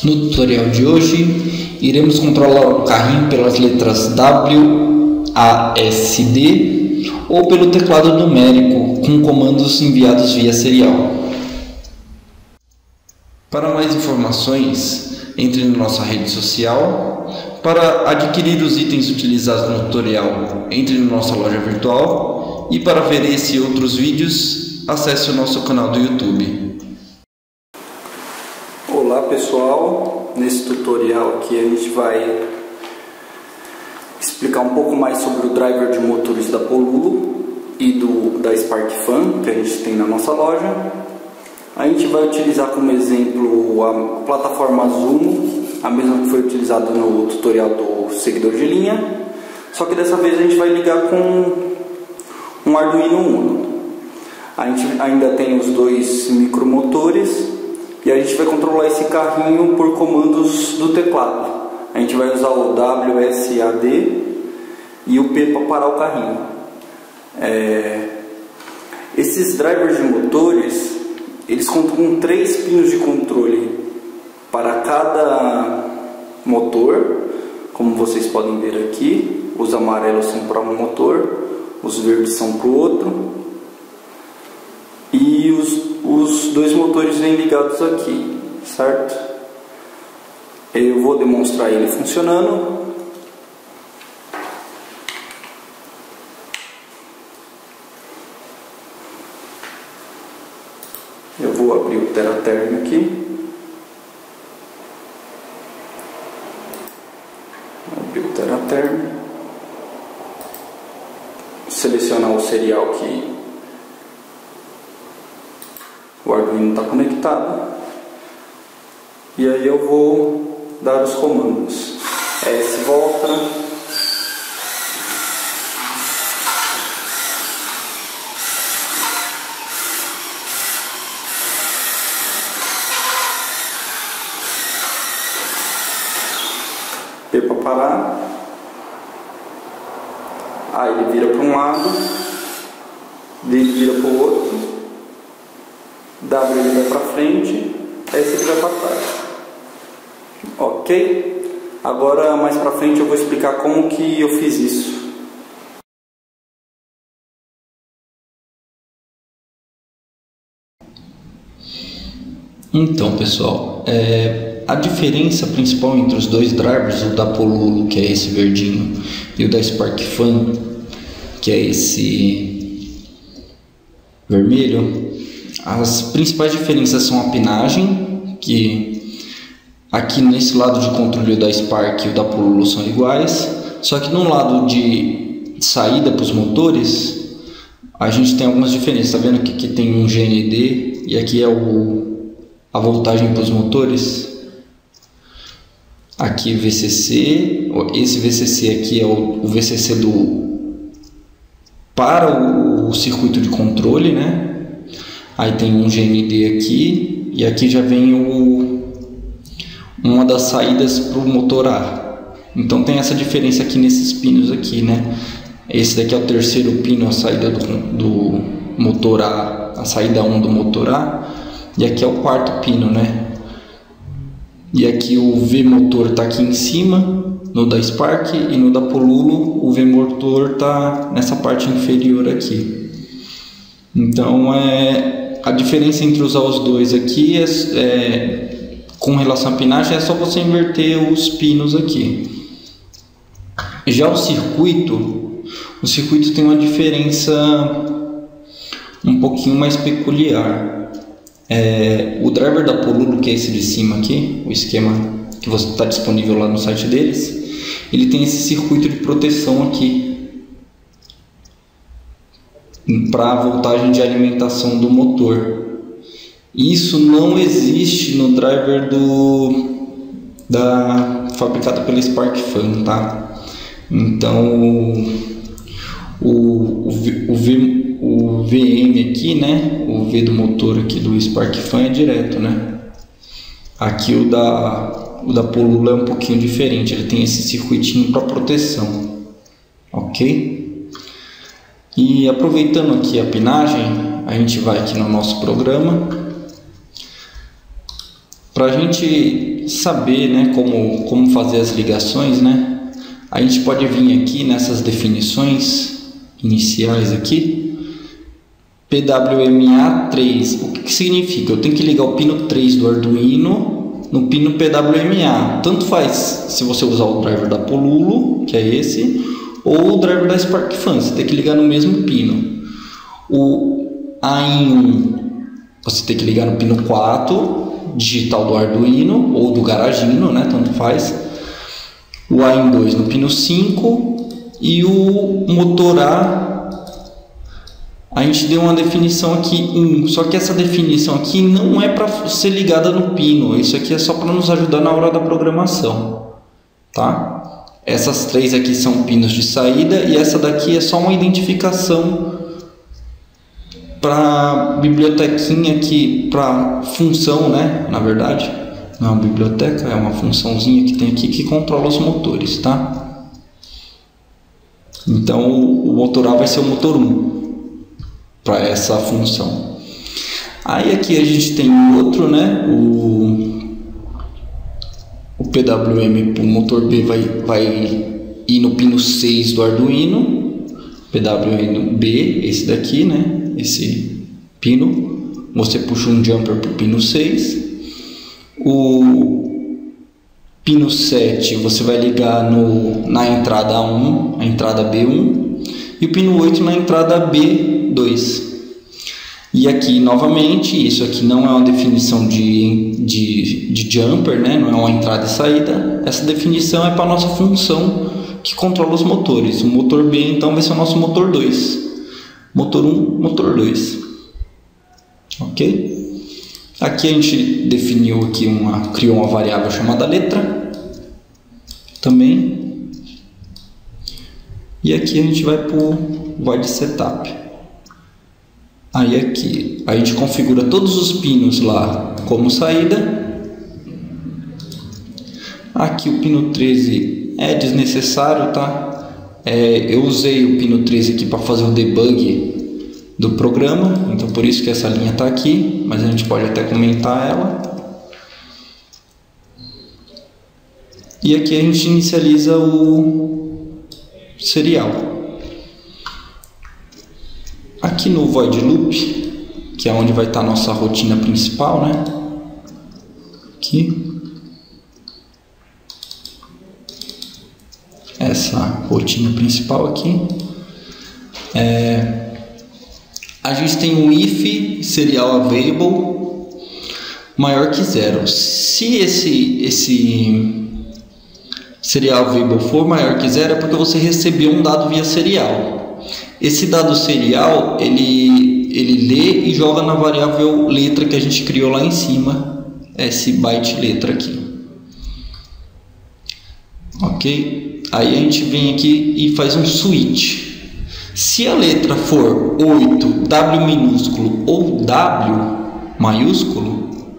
No tutorial de hoje, iremos controlar o carrinho pelas letras W, A, S, D ou pelo teclado numérico com comandos enviados via serial. Para mais informações, entre na nossa rede social. Para adquirir os itens utilizados no tutorial, entre na nossa loja virtual. E para ver esse e outros vídeos, acesse o nosso canal do YouTube. Olá pessoal, nesse tutorial aqui a gente vai explicar um pouco mais sobre o driver de motores da Pollulo e da SparkFun que a gente tem na nossa loja. A gente vai utilizar como exemplo a plataforma Zumo, a mesma que foi utilizada no tutorial do seguidor de linha, só que dessa vez a gente vai ligar com um Arduino Uno. A gente ainda tem os dois micromotores e a gente vai controlar esse carrinho por comandos do teclado. A gente vai usar o W, S, A, D e o P para parar o carrinho. Esses drivers de motores, eles contam com 3 pinos de controle para cada motor, como vocês podem ver aqui. Os amarelos são para um motor, os verdes são para o outro, e os dois motores vêm ligados aqui, certo? Eu vou demonstrar ele funcionando. Eu vou abrir o TeraTerm aqui. Abrir o TeraTerm. Selecionar o serial que o Arduino está conectado. E aí eu vou dar os comandos. S volta. P para parar. A ele vira para um lado, D ele vira para o outro, W ele vai para frente, S ele vai para trás. Ok? Agora mais para frente eu vou explicar como que eu fiz isso. Então pessoal, a diferença principal entre os dois drivers, o da Pollulo, que é esse verdinho, e o da SparkFun, que é esse vermelho, as principais diferenças são a pinagem, que aqui nesse lado de controle da Spark e o da Pollulo são iguais, só que no lado de saída para os motores, a gente tem algumas diferenças. Tá vendo que aqui tem um GND e aqui é a voltagem para os motores. Aqui VCC, esse VCC aqui é o VCC para o circuito de controle, né? Aí tem um GND aqui e aqui já vem uma das saídas para o motor A. Então tem essa diferença aqui nesses pinos aqui, né? Esse daqui é o terceiro pino, a saída do motor A saída 1 do motor A, e aqui é o quarto pino, né? E aqui o V-motor está aqui em cima, no da Spark, e no da Pollulo o V-motor está nessa parte inferior aqui. Então a diferença entre usar os dois aqui com relação à pinagem é só você inverter os pinos aqui. Já o circuito tem uma diferença um pouquinho mais peculiar. O driver da Pollulo, que é esse de cima aqui, o esquema que está disponível lá no site deles, ele tem esse circuito de proteção aqui para a voltagem de alimentação do motor. Isso não existe no driver fabricado pela SparkFun, tá? Então o VM aqui, né? O V do motor aqui do SparkFun é direto, né? Aqui o da Pollulo é um pouquinho diferente, ele tem esse circuitinho para proteção, ok? E aproveitando aqui a pinagem, a gente vai aqui no nosso programa. Para a gente saber, né, como fazer as ligações, né, a gente pode vir aqui nessas definições iniciais aqui, PWMA 3. O que significa? Eu tenho que ligar o pino 3 do Arduino no pino PWMA. Tanto faz se você usar o driver da Polulo, que é esse, ou o driver da SparkFun. Você tem que ligar no mesmo pino. O AIN1 você tem que ligar no pino 4, digital do Arduino ou do Garagino, né? Tanto faz. O AIN2 no pino 5 e o motor a gente deu uma definição aqui 1, só que essa definição aqui não é para ser ligada no pino, isso aqui é só para nos ajudar na hora da programação, tá? Essas 3 aqui são pinos de saída e essa daqui é só uma identificação para bibliotequinha aqui, para função, né? Na verdade, não é uma biblioteca, é uma funçãozinha que tem aqui que controla os motores, tá? Então o motor A vai ser o motor 1 para essa função. Aí aqui a gente tem outro, né? O PWM para o motor B vai ir no pino 6 do Arduino. PWM B, esse daqui, né? Esse pino. Você puxa um jumper para o pino 6. O pino 7 você vai ligar na entrada 1, a entrada B1. E o pino 8 na entrada B2. E aqui novamente, isso aqui não é uma definição de jumper, né? Não é uma entrada e saída. Essa definição é para a nossa função que controla os motores. O motor B então vai ser o nosso motor 2. Motor 1, motor 2. Ok? Aqui a gente definiu aqui criou uma variável chamada letra. Também. E aqui a gente vai para o void setup. Aí aqui a gente configura todos os pinos lá como saída. Aqui o pino 13 é desnecessário, tá? Eu usei o pino 13 aqui para fazer o debug do programa, então por isso que essa linha está aqui, mas a gente pode até comentar ela. E aqui a gente inicializa o serial. Aqui no void loop, que é onde vai estar a nossa rotina principal, né? Aqui. Essa rotina principal aqui. A gente tem um if serial available maior que 0. Se esse serial available for maior que 0 é porque você recebeu um dado via serial. Esse dado serial ele lê e joga na variável letra que a gente criou lá em cima, esse byte letra aqui. Ok? Aí a gente vem aqui e faz um switch. Se a letra for 8, W minúsculo ou W maiúsculo,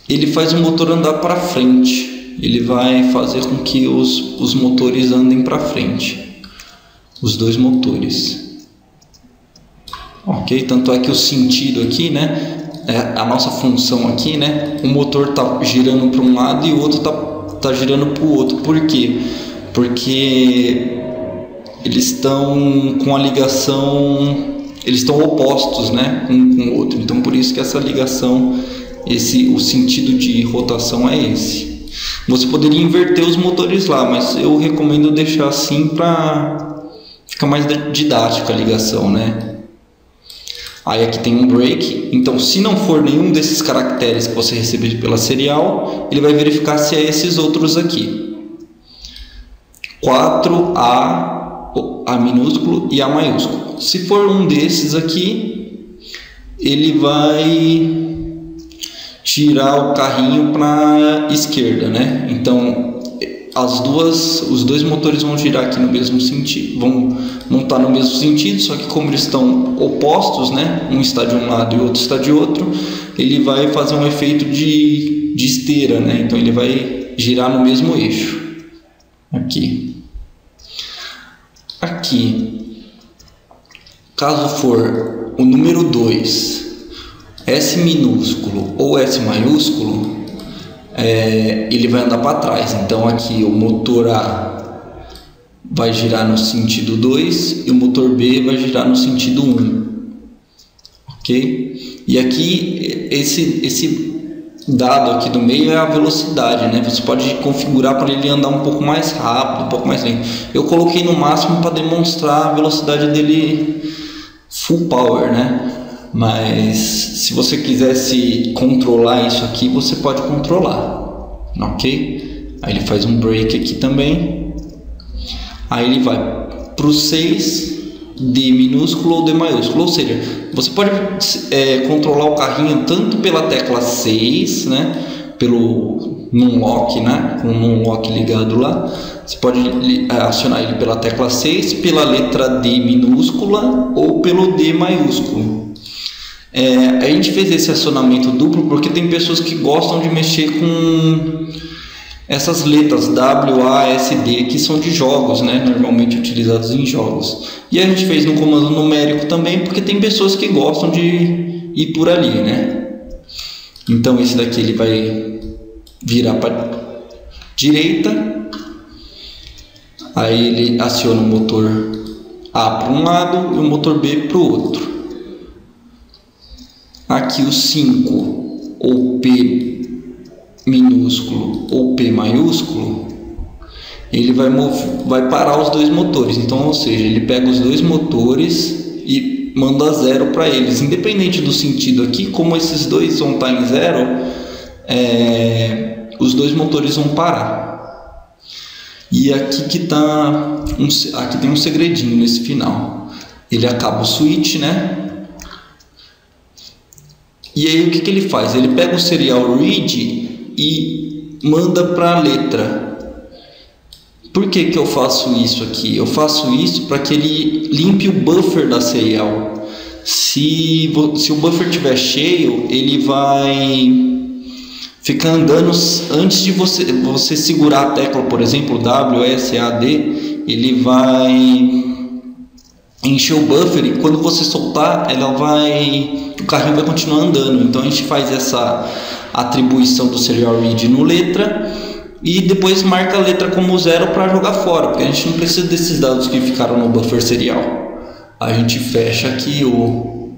ele faz o motor andar para frente. Ele vai fazer com que os motores andem para frente. Os dois motores. Ok? Tanto é que o sentido aqui, né? A nossa função aqui, né? O motor está girando para um lado e o outro tá girando para o outro. Por quê? Porque eles estão com a ligação, eles estão opostos, né? Um com o outro. Então por isso que essa ligação, o sentido de rotação é esse. Você poderia inverter os motores lá, mas eu recomendo deixar assim para ficar mais didática a ligação, né? Aí aqui tem um break, então se não for nenhum desses caracteres que você receber pela serial, ele vai verificar se é esses outros aqui. 4, A minúsculo e A maiúsculo. Se for um desses aqui, ele vai tirar o carrinho para a esquerda, né? Então os dois motores vão girar aqui no mesmo sentido, vão montar no mesmo sentido, só que como eles estão opostos, né? Um está de um lado e o outro está de outro, ele vai fazer um efeito de esteira, né? Então ele vai girar no mesmo eixo. Aqui, caso for o número 2, S minúsculo ou S maiúsculo, ele vai andar para trás. Então aqui o motor A vai girar no sentido 2 e o motor B vai girar no sentido 1, ok? E aqui esse dado aqui do meio é a velocidade, né? Você pode configurar para ele andar um pouco mais rápido, um pouco mais lento. Eu coloquei no máximo para demonstrar a velocidade dele full power, né? Mas se você quisesse controlar isso aqui, você pode controlar, ok? Aí ele faz um brake aqui também. Aí ele vai para o 6, D minúsculo ou D maiúsculo, ou seja, você pode controlar o carrinho tanto pela tecla 6, né, pelo Numlock, né, com o Numlock ligado lá. Você pode acionar ele pela tecla 6, pela letra D minúscula ou pelo D maiúsculo. A gente fez esse acionamento duplo porque tem pessoas que gostam de mexer com essas letras W, A, S, D, que são de jogos, né? Normalmente utilizados em jogos. E a gente fez no comando numérico também, porque tem pessoas que gostam de ir por ali, né? Então esse daqui ele vai virar para direita. Aí ele aciona o motor A para um lado e o motor B para o outro. Aqui o 5 ou P minúsculo ou P maiúsculo, ele vai parar os dois motores. Então, ou seja, ele pega os dois motores e manda 0 para eles, independente do sentido aqui. Como esses dois vão estar em 0, os dois motores vão parar. E aqui que tá aqui tem um segredinho nesse final. Ele acaba o switch, né? E aí o que ele faz? Ele pega o serial read e manda para a letra. Por que eu faço isso aqui? Eu faço isso para que ele limpe o buffer da serial. Se o buffer estiver cheio, ele vai ficar andando antes de você segurar a tecla, por exemplo, W, S, A, D, ele vai encher o buffer e quando você soltar, o carrinho vai continuar andando. Então a gente faz essa atribuição do serial read no letra e depois marca a letra como 0 para jogar fora, porque a gente não precisa desses dados que ficaram no buffer serial. A gente fecha aqui o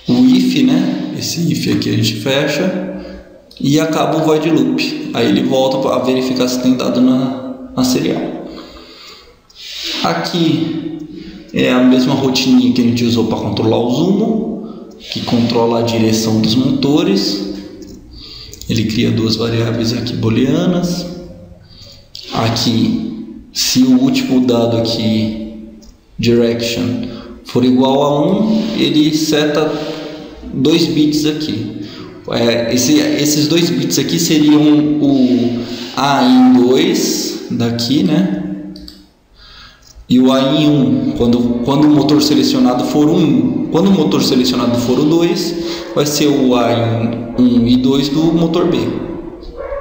if, né? Esse if aqui a gente fecha e acaba o void loop. Aí ele volta para verificar se tem dado na serial. Aqui é a mesma rotininha que a gente usou para controlar o Zumo, que controla a direção dos motores. Ele cria duas variáveis aqui booleanas. Aqui, se o último dado aqui, direction, for igual a 1, ele seta 2 bits aqui. Esses 2 bits aqui seriam o A em 2 daqui, né? E o A em 1, quando o motor selecionado for o 1. Quando o motor selecionado for o 2, vai ser o A em 1 e 2 do motor B.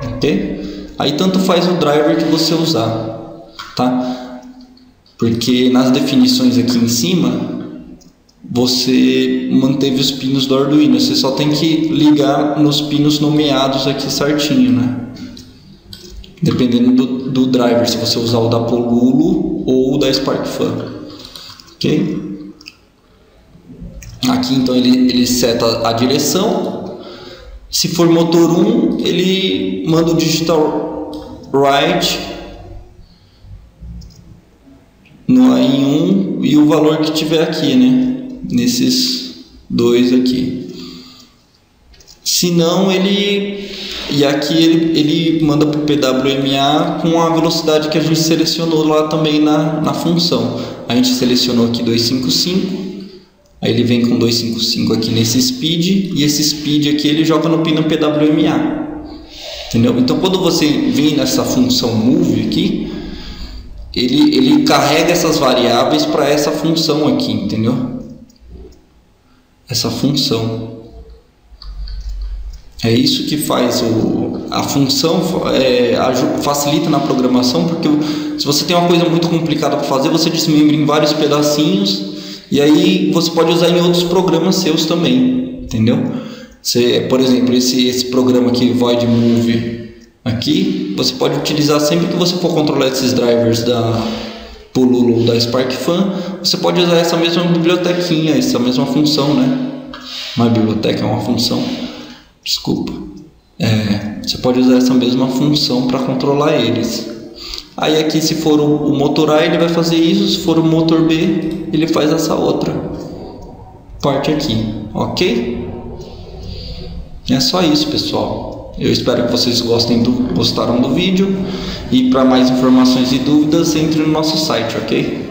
Ok? Aí tanto faz o driver que você usar, tá? Porque nas definições aqui em cima, você manteve os pinos do Arduino. Você só tem que ligar nos pinos nomeados aqui certinho, né? Dependendo do driver, se você usar o da Polulo ou o da SparkFun, ok? Aqui então ele seta a direção. Se for motor 1, ele manda o digital write no A em 1 e o valor que tiver aqui, né? Nesses dois aqui. Se não, e aqui ele manda para o PWMA com a velocidade que a gente selecionou lá também na função. A gente selecionou aqui 255, aí ele vem com 255 aqui nesse speed, e esse speed aqui ele joga no pino PWMA. Entendeu? Então quando você vem nessa função move aqui, ele carrega essas variáveis para essa função aqui, entendeu? Essa função. É isso que faz a função, facilita na programação, porque se você tem uma coisa muito complicada para fazer, você desmembra em vários pedacinhos e aí você pode usar em outros programas seus também, entendeu? Por exemplo, esse programa aqui, Void Move, aqui, você pode utilizar sempre que você for controlar esses drivers da Pollulo ou da SparkFun. Você pode usar essa mesma bibliotequinha, essa mesma função, né? Não é biblioteca, é uma função. Desculpa. Você pode usar essa mesma função para controlar eles. Aí aqui, se for o motor A, ele vai fazer isso. Se for o motor B, ele faz essa outra parte aqui, ok? É só isso, pessoal. Eu espero que vocês gostaram do vídeo. E para mais informações e dúvidas, entre no nosso site, ok?